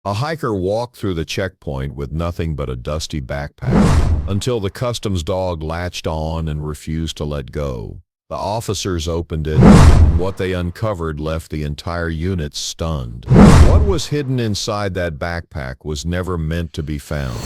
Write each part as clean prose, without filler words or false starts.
A hiker walked through the checkpoint with nothing but a dusty backpack until the customs dog latched on and refused to let go. The officers opened it, and what they uncovered left the entire unit stunned. What was hidden inside that backpack was never meant to be found.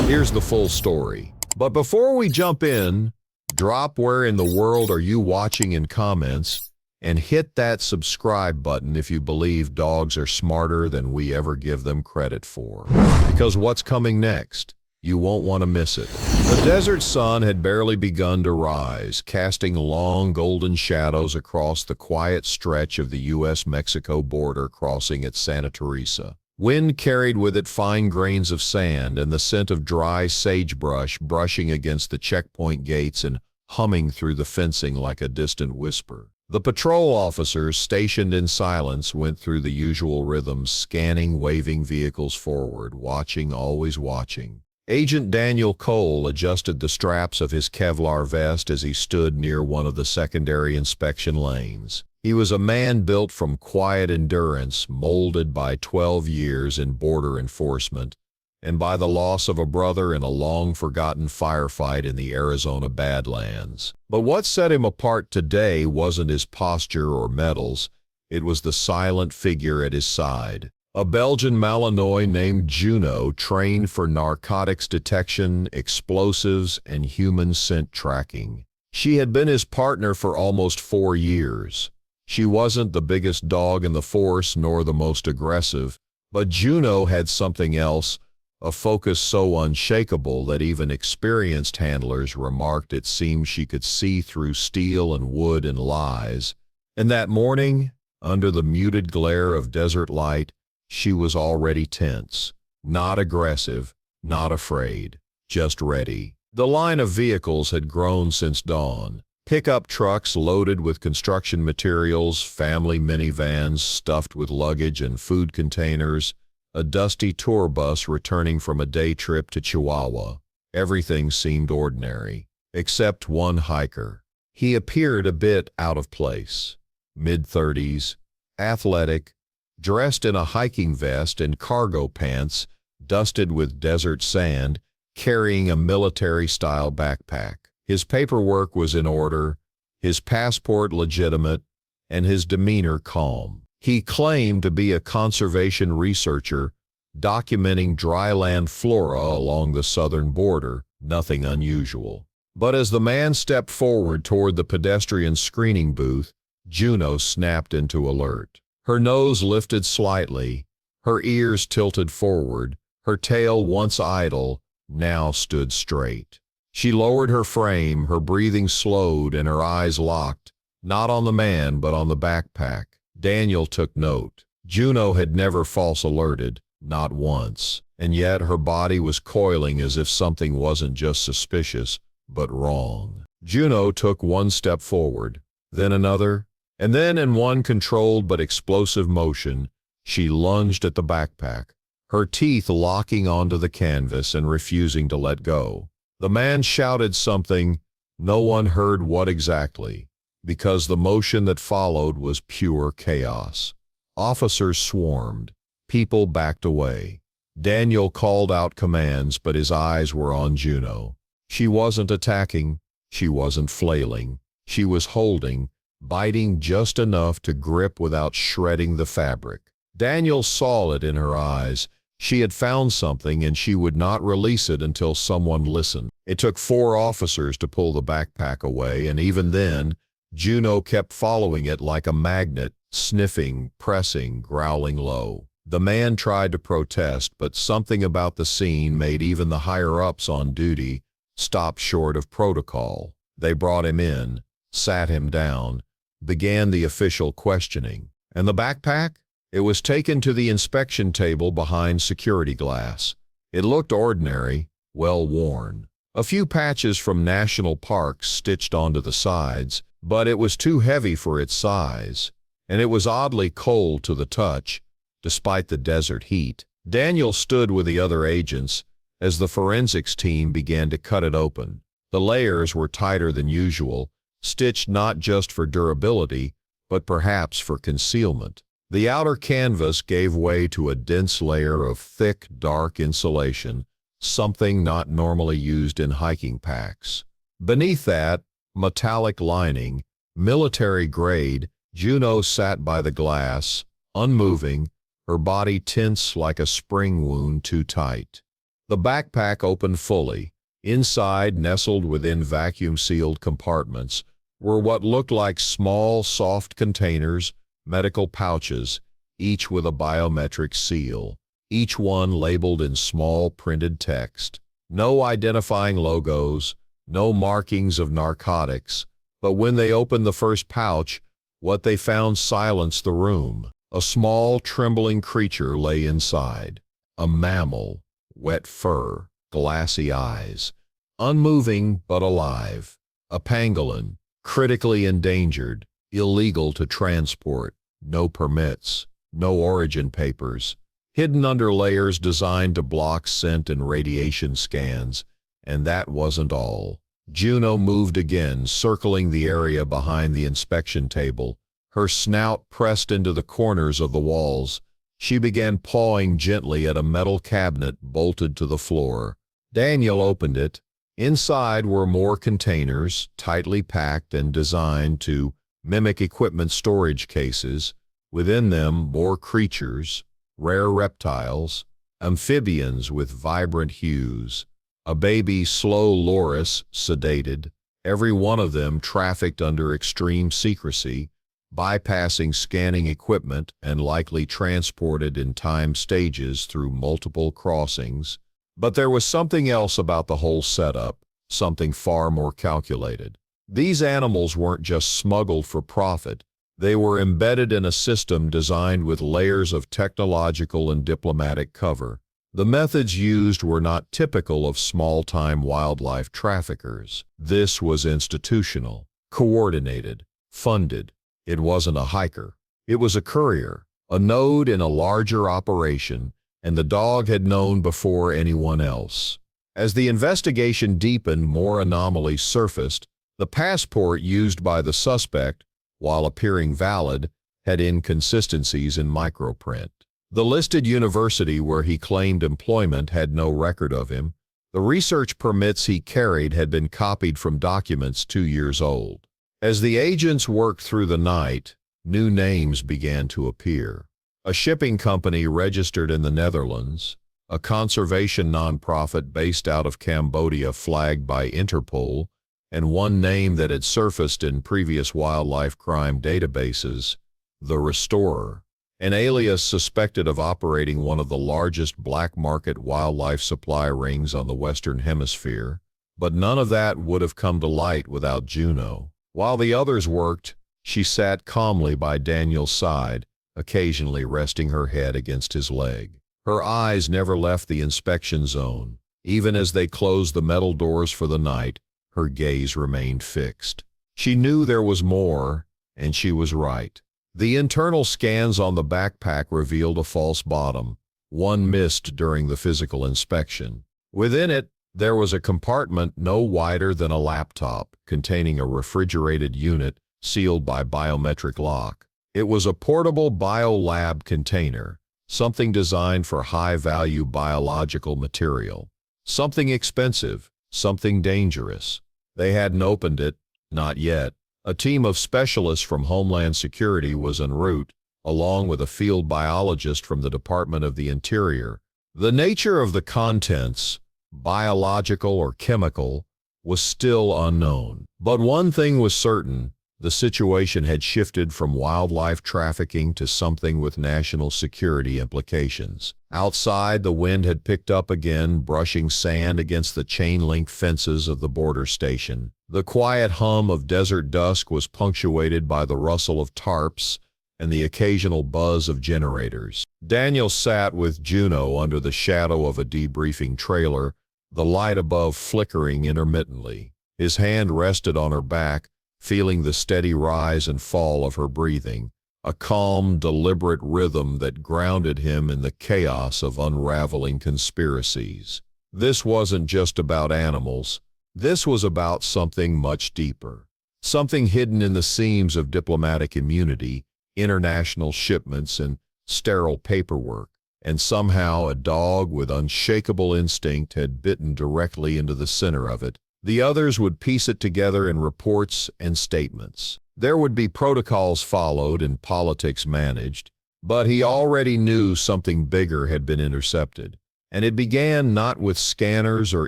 Here's the full story. But before we jump in, drop "Where in the world are you watching" in comments, and hit that subscribe button if you believe dogs are smarter than we ever give them credit for. Because what's coming next, you won't want to miss it. The desert sun had barely begun to rise, casting long golden shadows across the quiet stretch of the U.S.-Mexico border crossing at Santa Teresa. Wind carried with it fine grains of sand and the scent of dry sagebrush brushing against the checkpoint gates and humming through the fencing like a distant whisper. The patrol officers, stationed in silence, went through the usual rhythms, scanning waving vehicles forward, watching, always watching. Agent Daniel Cole adjusted the straps of his Kevlar vest as he stood near one of the secondary inspection lanes. He was a man built from quiet endurance, molded by 12 years in border enforcement, and by the loss of a brother in a long-forgotten firefight in the Arizona Badlands. But what set him apart today wasn't his posture or medals, it was the silent figure at his side. A Belgian Malinois named Juno, trained for narcotics detection, explosives, and human scent tracking. She had been his partner for almost 4 years. She wasn't the biggest dog in the force nor the most aggressive, but Juno had something else, a focus so unshakable that even experienced handlers remarked it seemed she could see through steel and wood and lies. And that morning, under the muted glare of desert light, she was already tense, not aggressive, not afraid, just ready. The line of vehicles had grown since dawn. Pickup trucks loaded with construction materials, family minivans stuffed with luggage and food containers, a dusty tour bus returning from a day trip to Chihuahua. Everything seemed ordinary, except one hiker. He appeared a bit out of place. Mid-30s, athletic, dressed in a hiking vest and cargo pants, dusted with desert sand, carrying a military-style backpack. His paperwork was in order, his passport legitimate, and his demeanor calm. He claimed to be a conservation researcher, documenting dryland flora along the southern border, nothing unusual. But as the man stepped forward toward the pedestrian screening booth, Juno snapped into alert. Her nose lifted slightly, her ears tilted forward, her tail, once idle, now stood straight. She lowered her frame, her breathing slowed, and her eyes locked, not on the man but on the backpack. Daniel took note. Juno had never false alerted, not once, and yet her body was coiling as if something wasn't just suspicious, but wrong. Juno took one step forward, then another, and then in one controlled but explosive motion, she lunged at the backpack, her teeth locking onto the canvas and refusing to let go. The man shouted something, no one heard what exactly, because the motion that followed was pure chaos. Officers swarmed, people backed away. Daniel called out commands, but his eyes were on Juno. She wasn't attacking, she wasn't flailing, she was holding, biting just enough to grip without shredding the fabric. Daniel saw it in her eyes. She had found something and she would not release it until someone listened. It took 4 officers to pull the backpack away, and even then, Juno kept following it like a magnet, sniffing, pressing, growling low. The man tried to protest, but something about the scene made even the higher-ups on duty stop short of protocol. They brought him in, sat him down, began the official questioning. And the backpack? It was taken to the inspection table behind security glass. It looked ordinary, well worn. A few patches from national parks stitched onto the sides, but it was too heavy for its size, and it was oddly cold to the touch, despite the desert heat. Daniel stood with the other agents as the forensics team began to cut it open. The layers were tighter than usual, stitched not just for durability, but perhaps for concealment. The outer canvas gave way to a dense layer of thick, dark insulation, something not normally used in hiking packs. Beneath that metallic lining, military-grade, Juno sat by the glass, unmoving, her body tense like a spring wound too tight. The backpack opened fully. Inside, nestled within vacuum-sealed compartments, were what looked like small, soft containers, medical pouches, each with a biometric seal, each one labeled in small printed text. No identifying logos, no markings of narcotics, but when they opened the first pouch, what they found silenced the room. A small, trembling creature lay inside. A mammal, wet fur, glassy eyes, unmoving but alive. A pangolin, critically endangered, illegal to transport, no permits, no origin papers, hidden under layers designed to block scent and radiation scans. And that wasn't all. Juno moved again, circling the area behind the inspection table, her snout pressed into the corners of the walls. She began pawing gently at a metal cabinet bolted to the floor. Daniel opened it. Inside were more containers, tightly packed and designed to mimic equipment storage cases. Within them, more creatures, rare reptiles, amphibians with vibrant hues. A baby slow loris, sedated, every one of them trafficked under extreme secrecy, bypassing scanning equipment and likely transported in time stages through multiple crossings. But there was something else about the whole setup, something far more calculated. These animals weren't just smuggled for profit. They were embedded in a system designed with layers of technological and diplomatic cover. The methods used were not typical of small-time wildlife traffickers. This was institutional, coordinated, funded. It wasn't a hiker. It was a courier, a node in a larger operation, and the dog had known before anyone else. As the investigation deepened, more anomalies surfaced. The passport used by the suspect, while appearing valid, had inconsistencies in microprint. The listed university where he claimed employment had no record of him. The research permits he carried had been copied from documents 2 years old. As the agents worked through the night, new names began to appear. A shipping company registered in the Netherlands, a conservation nonprofit based out of Cambodia flagged by Interpol, and one name that had surfaced in previous wildlife crime databases, the Restorer, an alias suspected of operating one of the largest black market wildlife supply rings on the Western Hemisphere. But none of that would have come to light without Juno. While the others worked, she sat calmly by Daniel's side, occasionally resting her head against his leg. Her eyes never left the inspection zone. Even as they closed the metal doors for the night, her gaze remained fixed. She knew there was more, and she was right. The internal scans on the backpack revealed a false bottom, one missed during the physical inspection. Within it, there was a compartment no wider than a laptop, containing a refrigerated unit sealed by biometric lock. It was a portable biolab container, something designed for high-value biological material. Something expensive, something dangerous. They hadn't opened it, not yet. A team of specialists from Homeland Security was en route, along with a field biologist from the Department of the Interior. The nature of the contents, biological or chemical, was still unknown. But one thing was certain: the situation had shifted from wildlife trafficking to something with national security implications. Outside, the wind had picked up again, brushing sand against the chain-link fences of the border station. The quiet hum of desert dusk was punctuated by the rustle of tarps and the occasional buzz of generators. Daniel sat with Juno under the shadow of a debriefing trailer, the light above flickering intermittently. His hand rested on her back, feeling the steady rise and fall of her breathing, a calm, deliberate rhythm that grounded him in the chaos of unraveling conspiracies. This wasn't just about animals. This was about something much deeper, something hidden in the seams of diplomatic immunity, international shipments, and sterile paperwork. And somehow a dog with unshakable instinct had bitten directly into the center of it. The others would piece it together in reports and statements. There would be protocols followed and politics managed, but he already knew something bigger had been intercepted. And it began not with scanners or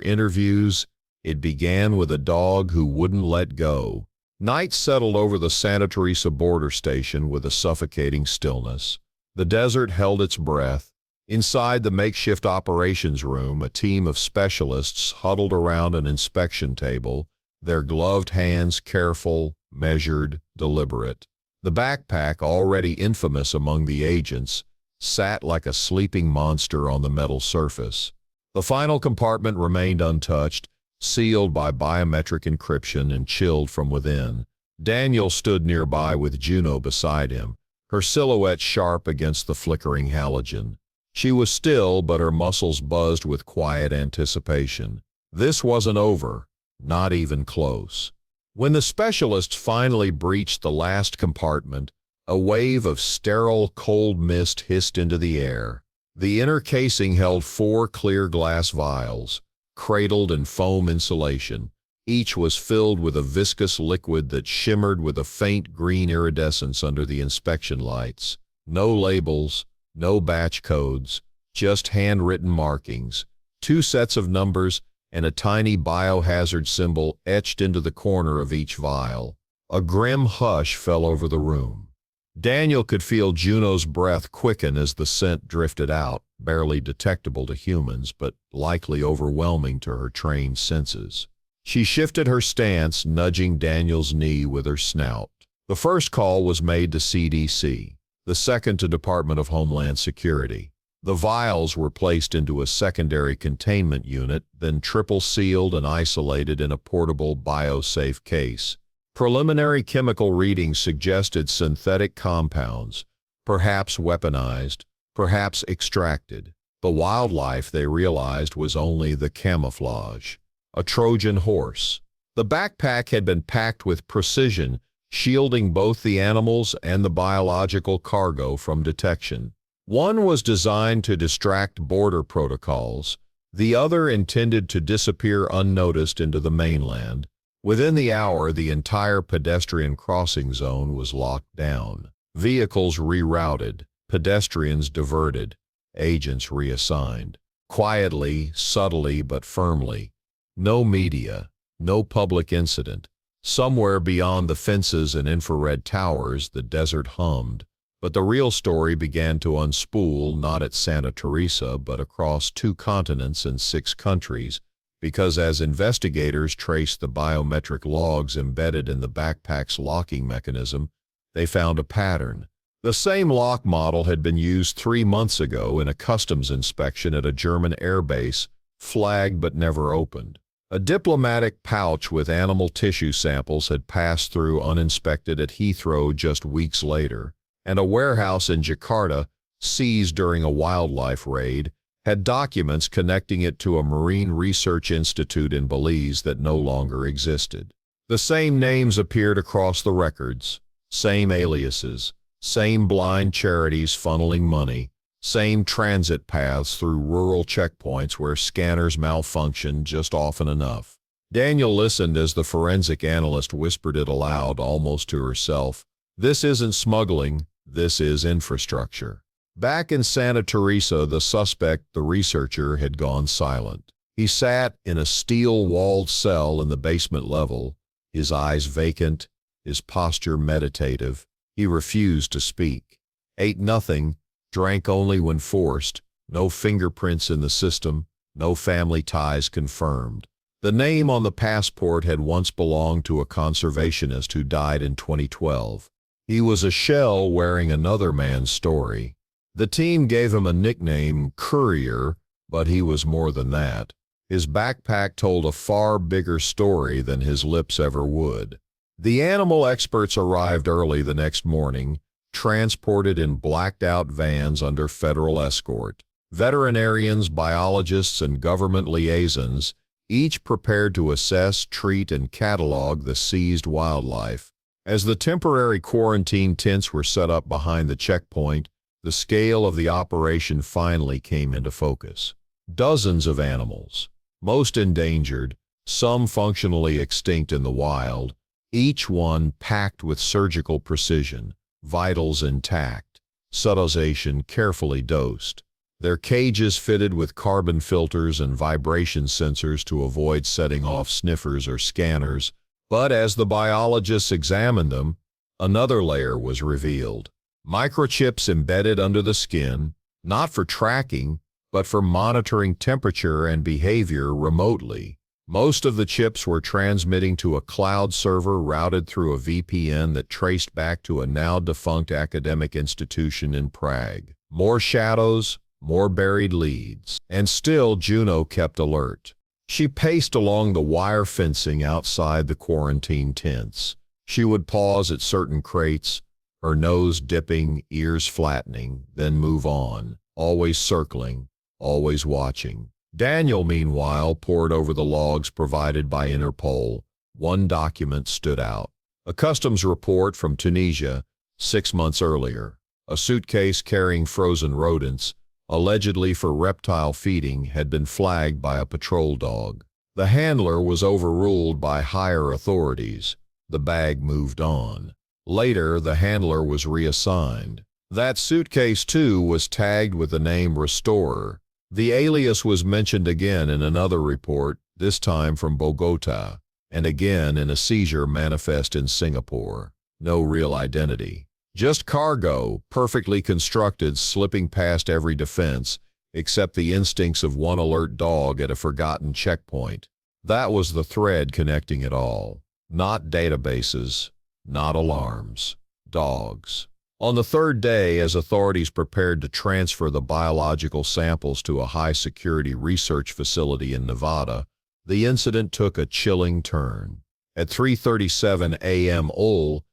interviews, it began with a dog who wouldn't let go. Night settled over the Santa Teresa border station with a suffocating stillness. The desert held its breath. Inside the makeshift operations room, a team of specialists huddled around an inspection table, their gloved hands careful, measured, deliberate. The backpack, already infamous among the agents, sat like a sleeping monster on the metal surface. The final compartment remained untouched, sealed by biometric encryption and chilled from within. Daniel stood nearby with Juno beside him, her silhouette sharp against the flickering halogen. She was still, but her muscles buzzed with quiet anticipation. This wasn't over, not even close. When the specialists finally breached the last compartment, a wave of sterile, cold mist hissed into the air. The inner casing held 4 clear glass vials, cradled in foam insulation. Each was filled with a viscous liquid that shimmered with a faint green iridescence under the inspection lights. No labels, no batch codes, just handwritten markings, 2 sets of numbers, and a tiny biohazard symbol etched into the corner of each vial. A grim hush fell over the room. Daniel could feel Juno's breath quicken as the scent drifted out, barely detectable to humans, but likely overwhelming to her trained senses. She shifted her stance, nudging Daniel's knee with her snout. The first call was made to CDC, the second to Department of Homeland Security. The vials were placed into a secondary containment unit, then triple-sealed and isolated in a portable biosafe case. Preliminary chemical readings suggested synthetic compounds, perhaps weaponized, perhaps extracted. The wildlife, they realized, was only the camouflage. A Trojan horse. The backpack had been packed with precision, shielding both the animals and the biological cargo from detection. One was designed to distract border protocols, the other intended to disappear unnoticed into the mainland. Within the hour, the entire pedestrian crossing zone was locked down. Vehicles rerouted, pedestrians diverted, agents reassigned. Quietly, subtly, but firmly. No media, no public incident. Somewhere beyond the fences and infrared towers, the desert hummed. But the real story began to unspool not at Santa Teresa but across 2 continents and 6 countries, because as investigators traced the biometric logs embedded in the backpack's locking mechanism, they found a pattern. The same lock model had been used 3 months ago in a customs inspection at a German airbase, flagged but never opened. A diplomatic pouch with animal tissue samples had passed through uninspected at Heathrow just weeks later, and a warehouse in Jakarta, seized during a wildlife raid, had documents connecting it to a marine research institute in Belize that no longer existed. The same names appeared across the records, same aliases, same blind charities funneling money, same transit paths through rural checkpoints where scanners malfunctioned just often enough. Daniel listened as the forensic analyst whispered it aloud, almost to herself. This isn't smuggling, this is infrastructure. Back in Santa Teresa, the suspect, the researcher, had gone silent. He sat in a steel-walled cell in the basement level, his eyes vacant, his posture meditative. He refused to speak. Ate nothing, drank only when forced, no fingerprints in the system, no family ties confirmed. The name on the passport had once belonged to a conservationist who died in 2012. He was a shell wearing another man's story. The team gave him a nickname, Courier, but he was more than that. His backpack told a far bigger story than his lips ever would. The animal experts arrived early the next morning, transported in blacked-out vans under federal escort. Veterinarians, biologists, and government liaisons, each prepared to assess, treat, and catalog the seized wildlife. As the temporary quarantine tents were set up behind the checkpoint, the scale of the operation finally came into focus. Dozens of animals, most endangered, some functionally extinct in the wild, each one packed with surgical precision, vitals intact, subdosation carefully dosed. Their cages fitted with carbon filters and vibration sensors to avoid setting off sniffers or scanners, but as the biologists examined them, another layer was revealed. Microchips embedded under the skin, not for tracking, but for monitoring temperature and behavior remotely. Most of the chips were transmitting to a cloud server routed through a VPN that traced back to a now-defunct academic institution in Prague. More shadows, more buried leads. And still Juno kept alert. She paced along the wire fencing outside the quarantine tents. She would pause at certain crates, her nose dipping, ears flattening, then move on, always circling, always watching. Daniel, meanwhile, pored over the logs provided by Interpol. One document stood out. A customs report from Tunisia, 6 months earlier. A suitcase carrying frozen rodents, allegedly for reptile feeding, had been flagged by a patrol dog. The handler was overruled by higher authorities. The bag moved on. Later, the handler was reassigned. That suitcase, too, was tagged with the name Restorer. The alias was mentioned again in another report, this time from Bogota, and again in a seizure manifest in Singapore. No real identity. Just cargo, perfectly constructed, slipping past every defense, except the instincts of one alert dog at a forgotten checkpoint. That was the thread connecting it all. Not databases, not alarms. Dogs. On the third day, as authorities prepared to transfer the biological samples to a high-security research facility in Nevada, the incident took a chilling turn. At 3:37 a.m.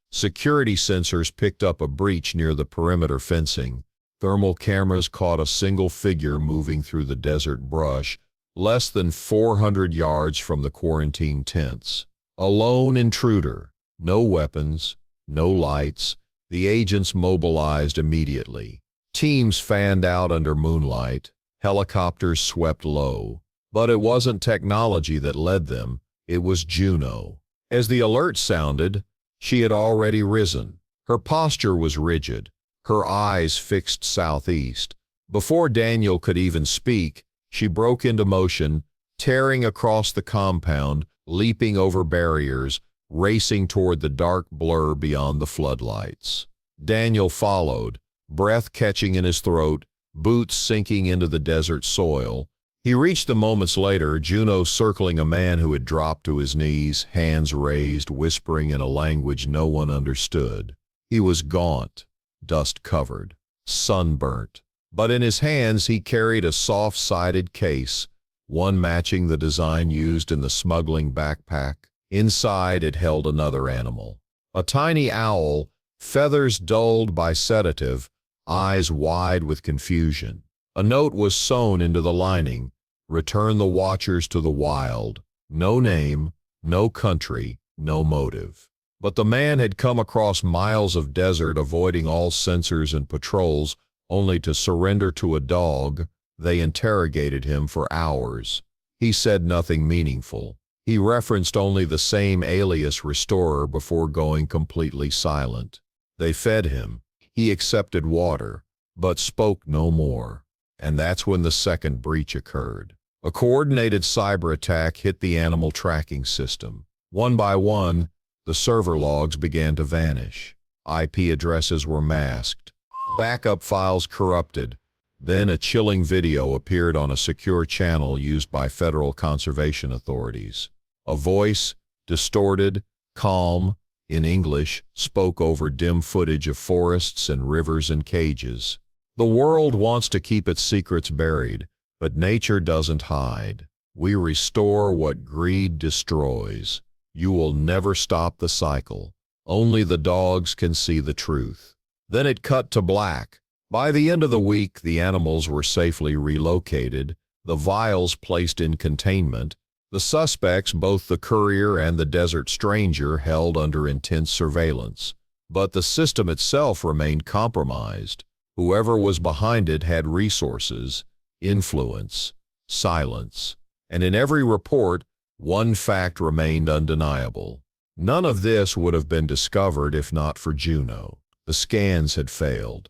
security sensors picked up a breach near the perimeter fencing. Thermal cameras caught a single figure moving through the desert brush, less than 400 yards from the quarantine tents. A lone intruder. No weapons, no lights. The agents mobilized immediately. Teams fanned out under moonlight. Helicopters swept low. But it wasn't technology that led them. It was Juno. As the alert sounded, she had already risen. Her posture was rigid, her eyes fixed southeast. Before Daniel could even speak, she broke into motion, tearing across the compound, leaping over barriers, racing toward the dark blur beyond the floodlights. Daniel followed, breath catching in his throat, boots sinking into the desert soil. He reached them moments later, Juno circling a man who had dropped to his knees, hands raised, whispering in a language no one understood. He was gaunt, dust-covered, sunburnt, but in his hands he carried a soft-sided case, one matching the design used in the smuggling backpack. Inside it held another animal, a tiny owl, feathers dulled by sedative, eyes wide with confusion. A note was sewn into the lining: "Return the watchers to the wild." No name, no country, no motive. But the man had come across miles of desert, avoiding all sensors and patrols, only to surrender to a dog. They interrogated him for hours. He said nothing meaningful. He referenced only the same alias Restorer before going completely silent. They fed him. He accepted water, but spoke no more. And that's when the second breach occurred. A coordinated cyber attack hit the animal tracking system. One by one, the server logs began to vanish. IP addresses were masked. Backup files corrupted. Then a chilling video appeared on a secure channel used by federal conservation authorities. A voice, distorted, calm, in English, spoke over dim footage of forests and rivers and cages. The world wants to keep its secrets buried, but nature doesn't hide. We restore what greed destroys. You will never stop the cycle. Only the dogs can see the truth. Then it cut to black. By the end of the week, the animals were safely relocated, the vials placed in containment, The suspects, both the courier and the desert stranger, held under intense surveillance. But the system itself remained compromised. Whoever was behind it had resources, influence, silence. And in every report, one fact remained undeniable. None of this would have been discovered if not for Juno. The scans had failed.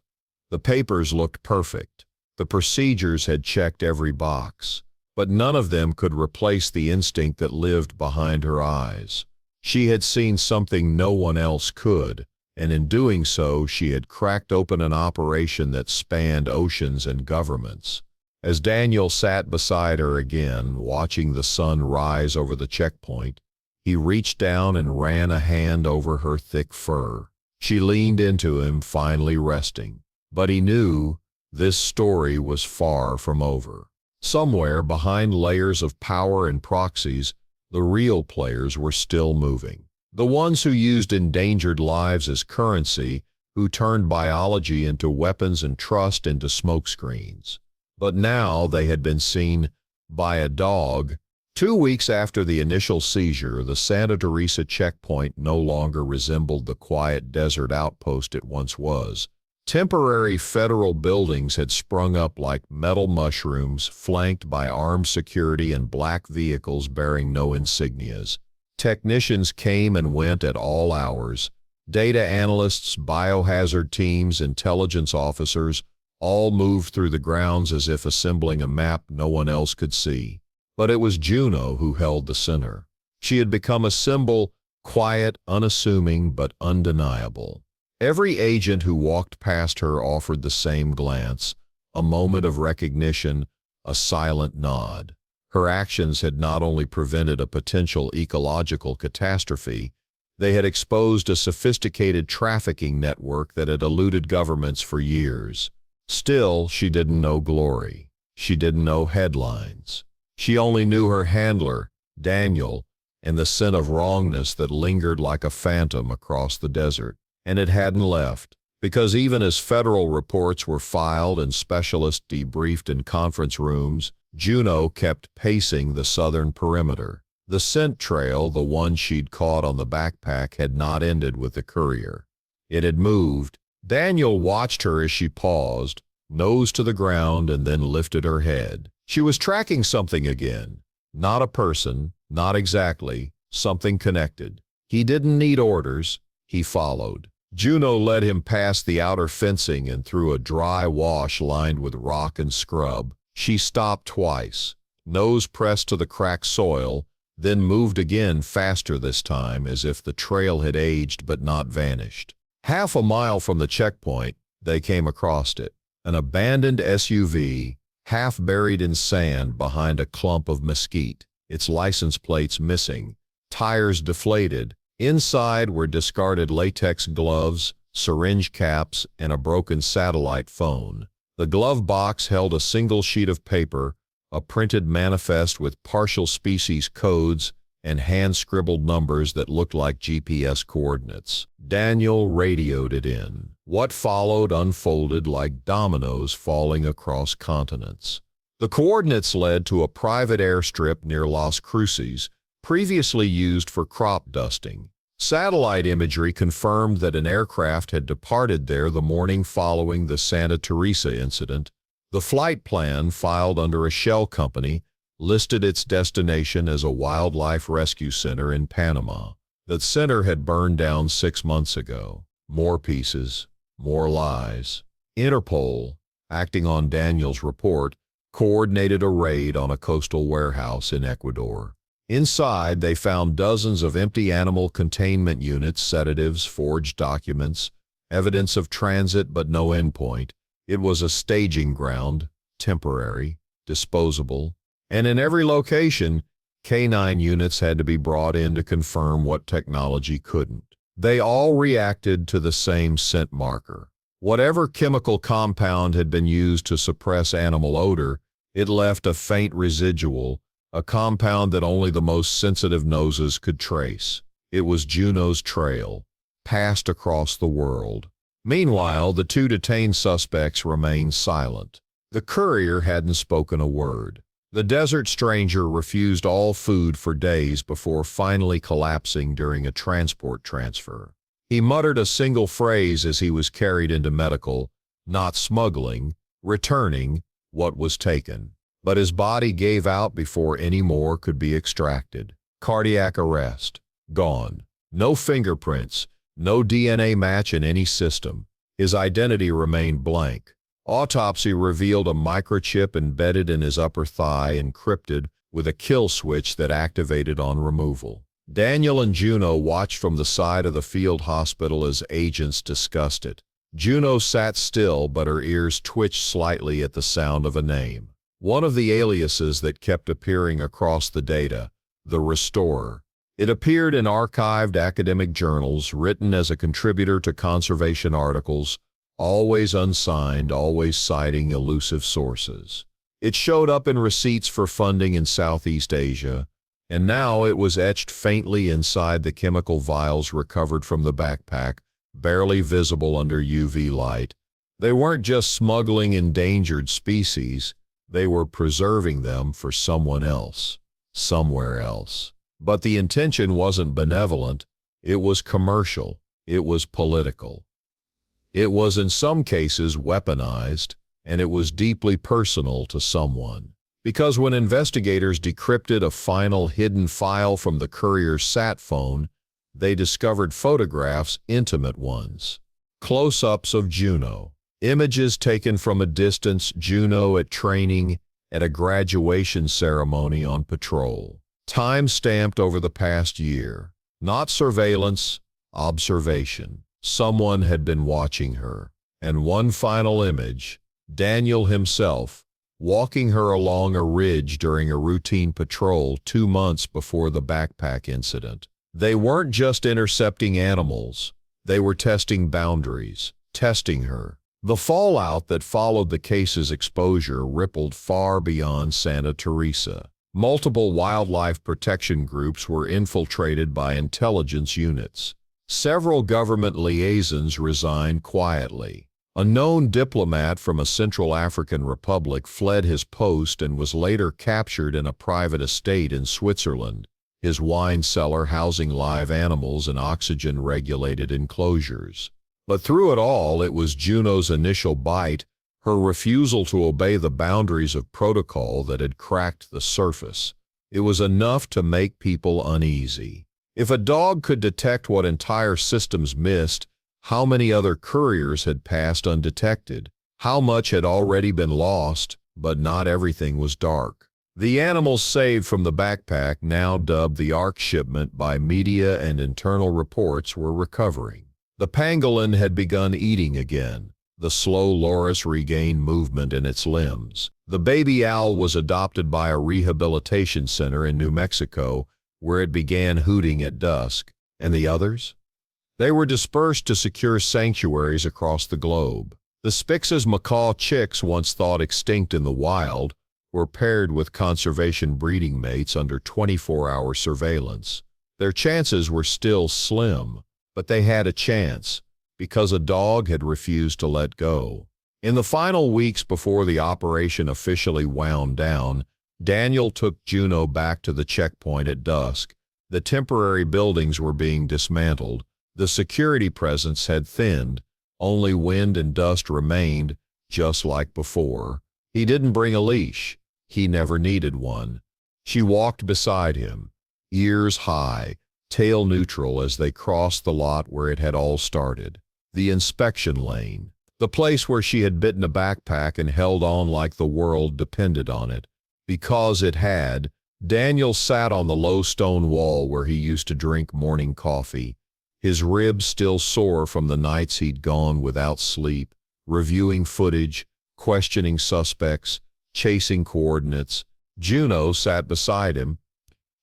The papers looked perfect. The procedures had checked every box. But none of them could replace the instinct that lived behind her eyes. She had seen something no one else could, and in doing so she had cracked open an operation that spanned oceans and governments. As Daniel sat beside her again, watching the sun rise over the checkpoint, he reached down and ran a hand over her thick fur. She leaned into him, finally resting. But he knew this story was far from over. Somewhere behind layers of power and proxies, the real players were still moving. The ones who used endangered lives as currency, who turned biology into weapons and trust into smokescreens. But now they had been seen by a dog. 2 weeks after the initial seizure, the Santa Teresa checkpoint no longer resembled the quiet desert outpost it once was. Temporary federal buildings had sprung up like metal mushrooms, flanked by armed security and black vehicles bearing no insignias. Technicians came and went at all hours. Data analysts, biohazard teams, intelligence officers, all moved through the grounds as if assembling a map no one else could see. But it was Juno who held the center. She had become a symbol, quiet, unassuming, but undeniable. Every agent who walked past her offered the same glance, a moment of recognition, a silent nod. Her actions had not only prevented a potential ecological catastrophe, they had exposed a sophisticated trafficking network that had eluded governments for years. Still, she didn't know glory. She didn't know headlines. She only knew her handler, Daniel, and the scent of wrongness that lingered like a phantom across the desert. And it hadn't left, because even as federal reports were filed and specialists debriefed in conference rooms, Juno kept pacing the southern perimeter. The scent trail, the one she'd caught on the backpack, had not ended with the courier. It had moved. Daniel watched her as she paused, nose to the ground, and then lifted her head. She was tracking something again. Not a person, not exactly, something connected. He didn't need orders. He followed. Juno led him past the outer fencing and through a dry wash lined with rock and scrub. She stopped twice, nose pressed to the cracked soil, then moved again, faster this time, as if the trail had aged but not vanished. Half a mile from the checkpoint, they came across it. An abandoned SUV, half buried in sand behind a clump of mesquite, its license plates missing, tires deflated. Inside were discarded latex gloves, syringe caps, and a broken satellite phone. The glove box held a single sheet of paper, a printed manifest with partial species codes and hand-scribbled numbers that looked like GPS coordinates. Daniel radioed it in. What followed unfolded like dominoes falling across continents. The coordinates led to a private airstrip near Las Cruces, previously used for crop dusting. Satellite imagery confirmed that an aircraft had departed there the morning following the Santa Teresa incident. The flight plan, filed under a shell company, listed its destination as a wildlife rescue center in Panama. The center had burned down 6 months ago. More pieces, more lies. Interpol, acting on Daniel's report, coordinated a raid on a coastal warehouse in Ecuador. Inside, they found dozens of empty animal containment units, sedatives, forged documents, evidence of transit but no endpoint. It was a staging ground, temporary, disposable, and in every location, K9 units had to be brought in to confirm what technology couldn't. They all reacted to the same scent marker. Whatever chemical compound had been used to suppress animal odor, it left a faint residual, a compound that only the most sensitive noses could trace. It was Juno's trail, passed across the world. Meanwhile, the 2 detained suspects remained silent. The courier hadn't spoken a word. The desert stranger refused all food for days before finally collapsing during a transport transfer. He muttered a single phrase as he was carried into medical, not smuggling, returning what was taken. But his body gave out before any more could be extracted. Cardiac arrest. Gone. No fingerprints, no DNA match in any system. His identity remained blank. Autopsy revealed a microchip embedded in his upper thigh, encrypted with a kill switch that activated on removal. Daniel and Juno watched from the side of the field hospital as agents discussed it. Juno sat still, but her ears twitched slightly at the sound of a name. One of the aliases that kept appearing across the data, the Restorer. It appeared in archived academic journals, written as a contributor to conservation articles, always unsigned, always citing elusive sources. It showed up in receipts for funding in Southeast Asia, and now it was etched faintly inside the chemical vials recovered from the backpack, barely visible under UV light. They weren't just smuggling endangered species, they were preserving them for someone else, somewhere else. But the intention wasn't benevolent, it was commercial, it was political. It was in some cases weaponized, and it was deeply personal to someone. Because when investigators decrypted a final hidden file from the courier's sat phone, they discovered photographs, intimate ones. Close-ups of Juno. Images taken from a distance, Juno at training, at a graduation ceremony on patrol. Time stamped over the past year. Not surveillance, observation. Someone had been watching her. And one final image, Daniel himself, walking her along a ridge during a routine patrol 2 months before the backpack incident. They weren't just intercepting animals, they were testing boundaries, testing her. The fallout that followed the case's exposure rippled far beyond Santa Teresa. Multiple wildlife protection groups were infiltrated by intelligence units. Several government liaisons resigned quietly. A known diplomat from a Central African republic fled his post and was later captured in a private estate in Switzerland, his wine cellar housing live animals in oxygen-regulated enclosures. But through it all, it was Juno's initial bite, her refusal to obey the boundaries of protocol that had cracked the surface. It was enough to make people uneasy. If a dog could detect what entire systems missed, how many other couriers had passed undetected? How much had already been lost? But not everything was dark. The animals saved from the backpack, now dubbed the Ark shipment by media and internal reports, were recovering. The pangolin had begun eating again. The slow loris regained movement in its limbs. The baby owl was adopted by a rehabilitation center in New Mexico, where it began hooting at dusk. And the others? They were dispersed to secure sanctuaries across the globe. The Spix's macaw chicks, once thought extinct in the wild, were paired with conservation breeding mates under 24-hour surveillance. Their chances were still slim, but they had a chance, because a dog had refused to let go. In the final weeks before the operation officially wound down, Daniel took Juno back to the checkpoint at dusk. The temporary buildings were being dismantled. The security presence had thinned. Only wind and dust remained, just like before. He didn't bring a leash. He never needed one. She walked beside him, ears high, tail neutral as they crossed the lot where it had all started. The inspection lane. The place where she had bitten a backpack and held on like the world depended on it. Because it had, Daniel sat on the low stone wall where he used to drink morning coffee, his ribs still sore from the nights he'd gone without sleep, reviewing footage, questioning suspects, chasing coordinates. Juno sat beside him.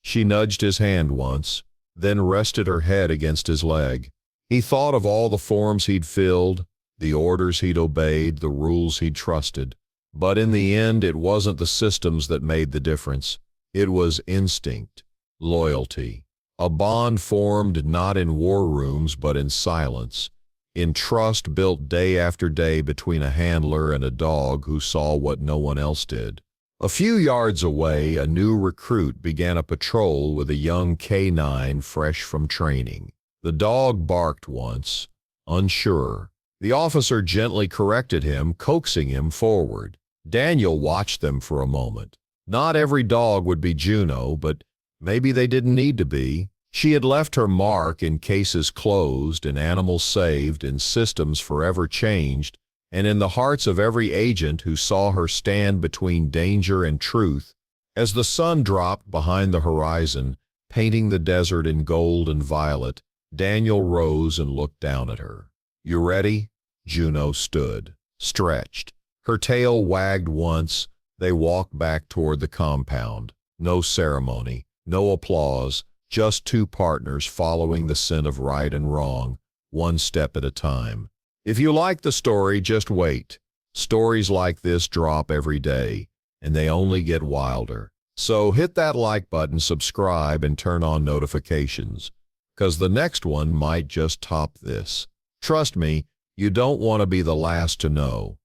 She nudged his hand once, then rested her head against his leg. He thought of all the forms he'd filled, the orders he'd obeyed, the rules he'd trusted. But in the end, it wasn't the systems that made the difference. It was instinct, loyalty, a bond formed not in war rooms but in silence, in trust built day after day between a handler and a dog who saw what no one else did. A few yards away, a new recruit began a patrol with a young canine fresh from training. The dog barked once, unsure. The officer gently corrected him, coaxing him forward. Daniel watched them for a moment. Not every dog would be Juno, but maybe they didn't need to be. She had left her mark in cases closed, in animals saved, in systems forever changed, and in the hearts of every agent who saw her stand between danger and truth. As the sun dropped behind the horizon, painting the desert in gold and violet, Daniel rose and looked down at her. "You ready?" Juno stood, stretched. Her tail wagged once. They walked back toward the compound. No ceremony, no applause, just two partners following the scent of right and wrong, one step at a time. If you like the story, just wait. Stories like this drop every day, and they only get wilder. So hit that like button, subscribe, and turn on notifications, 'cause the next one might just top this. Trust me, you don't want to be the last to know.